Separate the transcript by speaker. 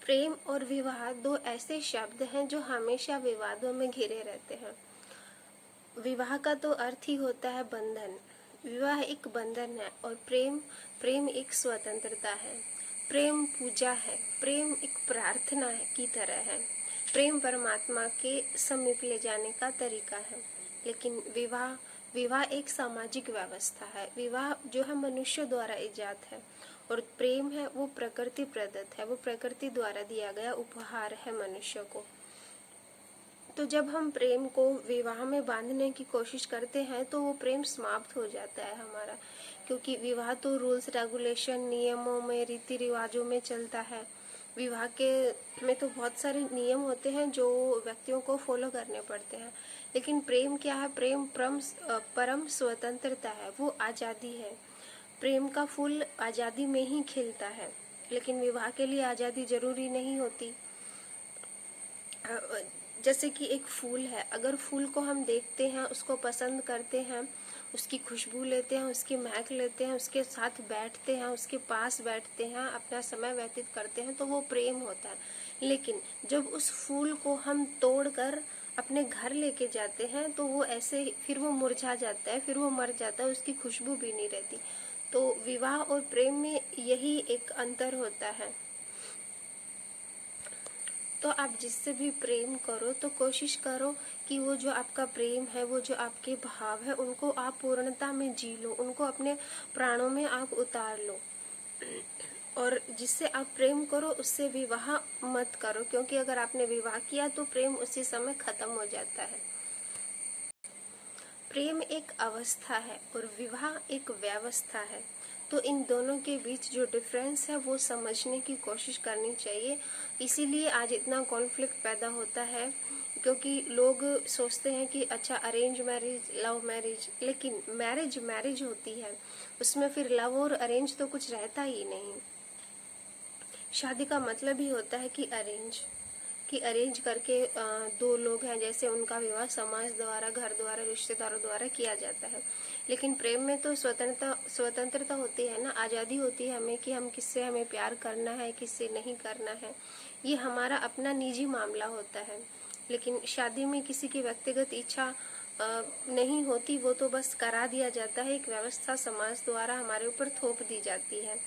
Speaker 1: प्रेम और विवाह दो ऐसे शब्द हैं जो हमेशा विवादों में घिरे रहते हैं। विवाह का तो अर्थ ही होता है बंधन। विवाह एक बंधन है और प्रेम प्रेम एक स्वतंत्रता है। प्रेम पूजा है, प्रेम एक प्रार्थना है की तरह है। प्रेम परमात्मा के समीप ले जाने का तरीका है। लेकिन विवाह विवाह एक सामाजिक व्यवस्था है। विवाह जो है मनुष्य द्वारा इजाद है और प्रेम है वो प्रकृति प्रदत्त है, वो प्रकृति द्वारा दिया गया उपहार है मनुष्य को। तो जब हम प्रेम को विवाह में बांधने की कोशिश करते हैं तो वो प्रेम समाप्त हो जाता है हमारा, क्योंकि विवाह तो रूल्स रेगुलेशन नियमों में रीति रिवाजों में चलता है। विवाह के में तो बहुत सारे नियम होते हैं जो व्यक्तियों को फॉलो करने पड़ते हैं। लेकिन प्रेम क्या है? प्रेम परम स्वतंत्रता है, वो आज़ादी है। प्रेम का फूल आज़ादी में ही खिलता है, लेकिन विवाह के लिए आज़ादी जरूरी नहीं होती। जैसे कि एक फूल है, अगर फूल को हम देखते हैं, उसको पसंद करते हैं, उसकी खुशबू लेते हैं, उसकी महक लेते हैं, उसके साथ बैठते हैं, उसके पास बैठते हैं, अपना समय व्यतीत करते हैं, तो वो प्रेम होता है। लेकिन जब उस फूल को हम तोड़कर अपने घर लेके जाते हैं तो वो ऐसे फिर वो मुरझा जाता है, फिर वो मर जाता है, उसकी खुशबू भी नहीं रहती। तो विवाह और प्रेम में यही एक अंतर होता है। तो आप जिससे भी प्रेम करो तो कोशिश करो कि वो जो आपका प्रेम है, वो जो आपके भाव है, उनको आप पूर्णता में जी लो, उनको अपने प्राणों में आप उतार लो। और जिससे आप प्रेम करो उससे विवाह मत करो, क्योंकि अगर आपने विवाह किया तो प्रेम उसी समय खत्म हो जाता है। प्रेम एक अवस्था है और विवाह एक व्यवस्था है। तो इन दोनों के बीच जो डिफरेंस है वो समझने की कोशिश करनी चाहिए। इसीलिए आज इतना कॉन्फ्लिक्ट पैदा होता है, क्योंकि लोग सोचते हैं कि अच्छा अरेंज मैरिज, लव मैरिज, लेकिन मैरिज मैरिज होती है, उसमें फिर लव और अरेंज तो कुछ रहता ही नहीं। शादी का मतलब ही होता है कि अरेंज करके दो लोग हैं, जैसे उनका विवाह समाज द्वारा, घर द्वारा, रिश्तेदारों द्वारा किया जाता है। लेकिन प्रेम में तो स्वतंत्रता होती है ना, आज़ादी होती है हमें कि हम किससे हमें प्यार करना है, किससे नहीं करना है, ये हमारा अपना निजी मामला होता है। लेकिन शादी में किसी की व्यक्तिगत इच्छा नहीं होती, वो तो बस करा दिया जाता है, एक व्यवस्था समाज द्वारा हमारे ऊपर थोप दी जाती है।